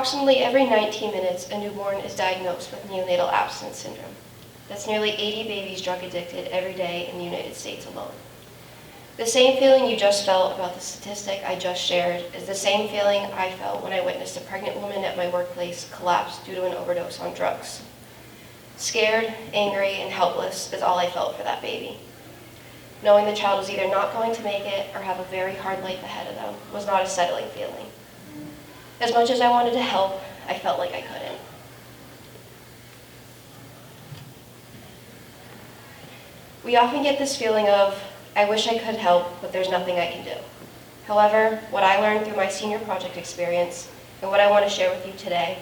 Approximately every 19 minutes, a newborn is diagnosed with neonatal abstinence syndrome. That's nearly 80 babies drug addicted every day in the United States alone. The same feeling you just felt about the statistic I just shared is the same feeling I felt when I witnessed a pregnant woman at my workplace collapse due to an overdose on drugs. Scared, angry, and helpless is all I felt for that baby. Knowing the child was either not going to make it or have a very hard life ahead of them was not a settling feeling. As much as I wanted to help, I felt like I couldn't. We often get this feeling of, I wish I could help, but there's nothing I can do. However, what I learned through my senior project experience, and what I want to share with you today,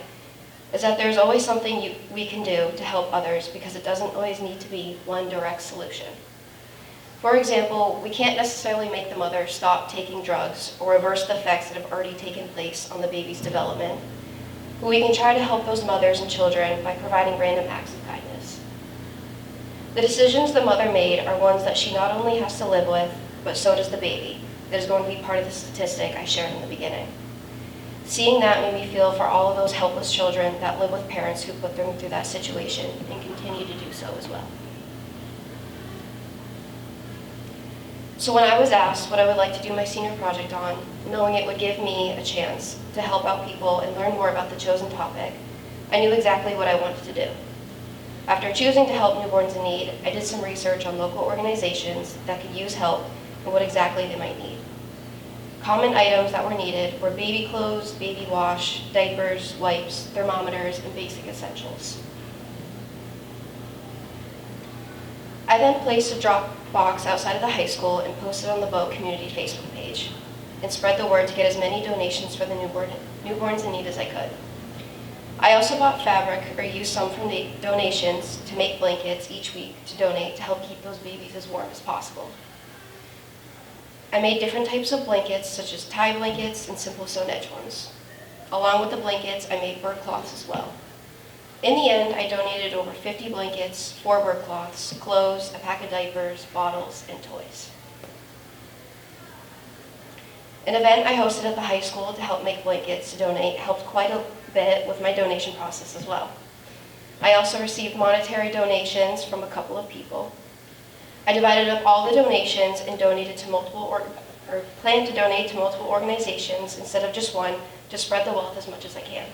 is that there's always something we can do to help others because it doesn't always need to be one direct solution. For example, we can't necessarily make the mother stop taking drugs or reverse the effects that have already taken place on the baby's development, but we can try to help those mothers and children by providing random acts of kindness. The decisions the mother made are ones that she not only has to live with, but so does the baby, that is going to be part of the statistic I shared in the beginning. Seeing that made me feel for all of those helpless children that live with parents who put them through that situation and continue to do so as well. So when I was asked what I would like to do my senior project on, knowing it would give me a chance to help out people and learn more about the chosen topic, I knew exactly what I wanted to do. After choosing to help newborns in need, I did some research on local organizations that could use help and what exactly they might need. Common items that were needed were baby clothes, baby wash, diapers, wipes, thermometers, and basic essentials. I then placed a drop box outside of the high school and posted on the Boat Community Facebook page and spread the word to get as many donations for the newborns in need as I could. I also bought fabric or used some from the donations to make blankets each week to donate to help keep those babies as warm as possible. I made different types of blankets such as tie blankets and simple sewn edge ones. Along with the blankets, I made bird cloths as well. In the end, I donated over 50 blankets, 4 bird cloths, clothes, a pack of diapers, bottles, and toys. An event I hosted at the high school to help make blankets to donate helped quite a bit with my donation process as well. I also received monetary donations from a couple of people. I divided up all the donations and donated to planned to donate to multiple organizations instead of just one to spread the wealth as much as I can.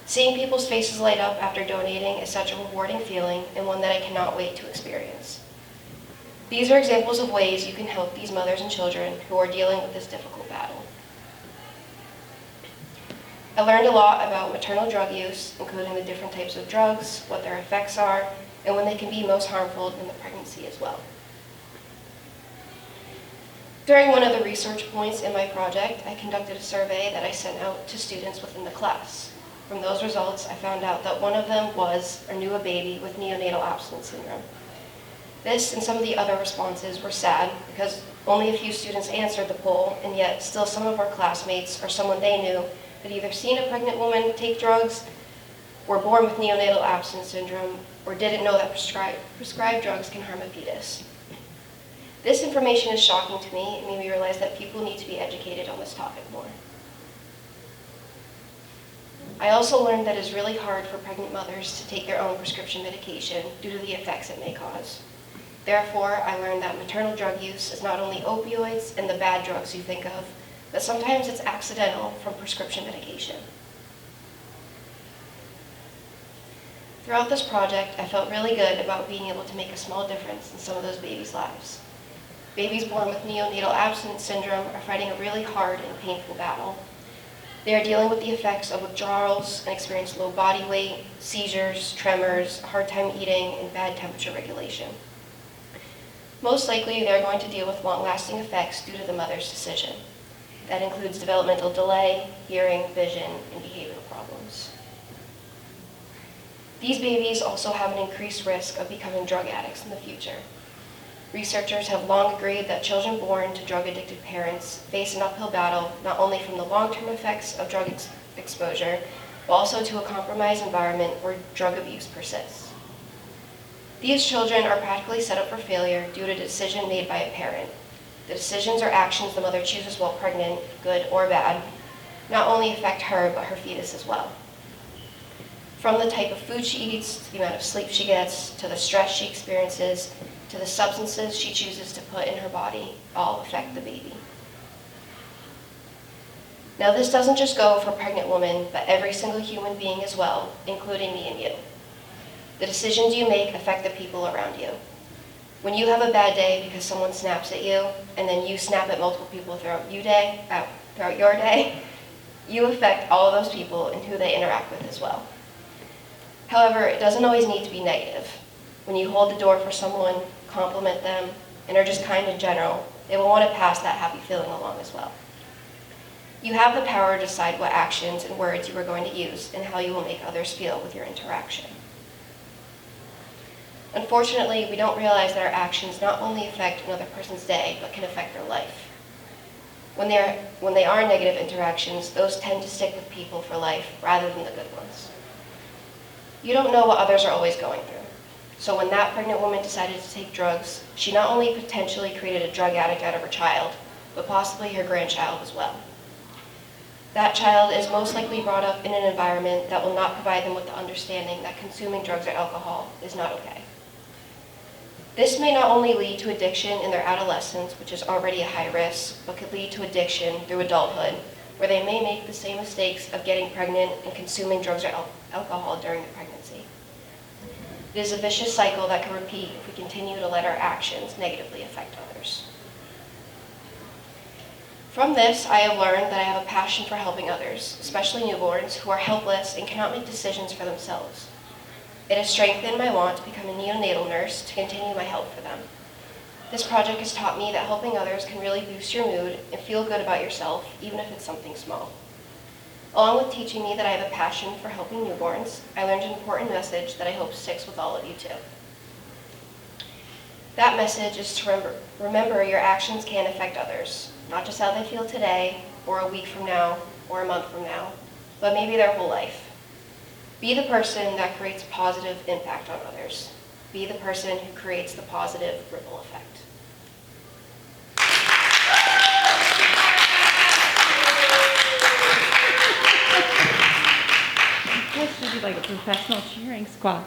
Seeing people's faces light up after donating is such a rewarding feeling and one that I cannot wait to experience. These are examples of ways you can help these mothers and children who are dealing with this difficult battle. I learned a lot about maternal drug use, including the different types of drugs, what their effects are, and when they can be most harmful in the pregnancy as well. During one of the research points in my project, I conducted a survey that I sent out to students within the class. From those results, I found out that one of them was or knew a baby with neonatal abstinence syndrome. This and some of the other responses were sad because only a few students answered the poll, and yet still some of our classmates or someone they knew had either seen a pregnant woman take drugs, were born with neonatal abstinence syndrome, or didn't know that prescribed drugs can harm a fetus. This information is shocking to me and made me realize that people need to be educated on this topic more. I also learned that it's really hard for pregnant mothers to take their own prescription medication due to the effects it may cause. Therefore, I learned that maternal drug use is not only opioids and the bad drugs you think of, but sometimes it's accidental from prescription medication. Throughout this project, I felt really good about being able to make a small difference in some of those babies' lives. Babies born with neonatal abstinence syndrome are fighting a really hard and painful battle. They are dealing with the effects of withdrawals and experience low body weight, seizures, tremors, hard time eating, and bad temperature regulation. Most likely, they're going to deal with long-lasting effects due to the mother's decision. That includes developmental delay, hearing, vision, and behavioral problems. These babies also have an increased risk of becoming drug addicts in the future. Researchers have long agreed that children born to drug-addicted parents face an uphill battle not only from the long-term effects of drug exposure, but also to a compromised environment where drug abuse persists. These children are practically set up for failure due to a decision made by a parent. The decisions or actions the mother chooses while pregnant, good or bad, not only affect her, but her fetus as well. From the type of food she eats, to the amount of sleep she gets, to the stress she experiences, to the substances she chooses to put in her body, all affect the baby. Now, this doesn't just go for pregnant women, but every single human being as well, including me and you. The decisions you make affect the people around you. When you have a bad day because someone snaps at you, and then you snap at multiple people throughout your day, you affect all of those people and who they interact with as well. However, it doesn't always need to be negative. When you hold the door for someone, compliment them, and are just kind in general, they will want to pass that happy feeling along as well. You have the power to decide what actions and words you are going to use and how you will make others feel with your interaction. Unfortunately, we don't realize that our actions not only affect another person's day, but can affect their life. When they are negative interactions, those tend to stick with people for life rather than the good ones. You don't know what others are always going through. So when that pregnant woman decided to take drugs, she not only potentially created a drug addict out of her child, but possibly her grandchild as well. That child is most likely brought up in an environment that will not provide them with the understanding that consuming drugs or alcohol is not okay. This may not only lead to addiction in their adolescence, which is already a high risk, but could lead to addiction through adulthood, where they may make the same mistakes of getting pregnant and consuming drugs or alcohol during the pregnancy. It is a vicious cycle that can repeat if we continue to let our actions negatively affect others. From this, I have learned that I have a passion for helping others, especially newborns who are helpless and cannot make decisions for themselves. It has strengthened my want to become a neonatal nurse to continue my help for them. This project has taught me that helping others can really boost your mood and feel good about yourself, even if it's something small. Along with teaching me that I have a passion for helping newborns, I learned an important message that I hope sticks with all of you too. That message is to remember your actions can affect others, not just how they feel today, or a week from now, or a month from now, but maybe their whole life. Be the person that creates a positive impact on others. Be the person who creates the positive ripple effect. This should be like a professional cheering squad.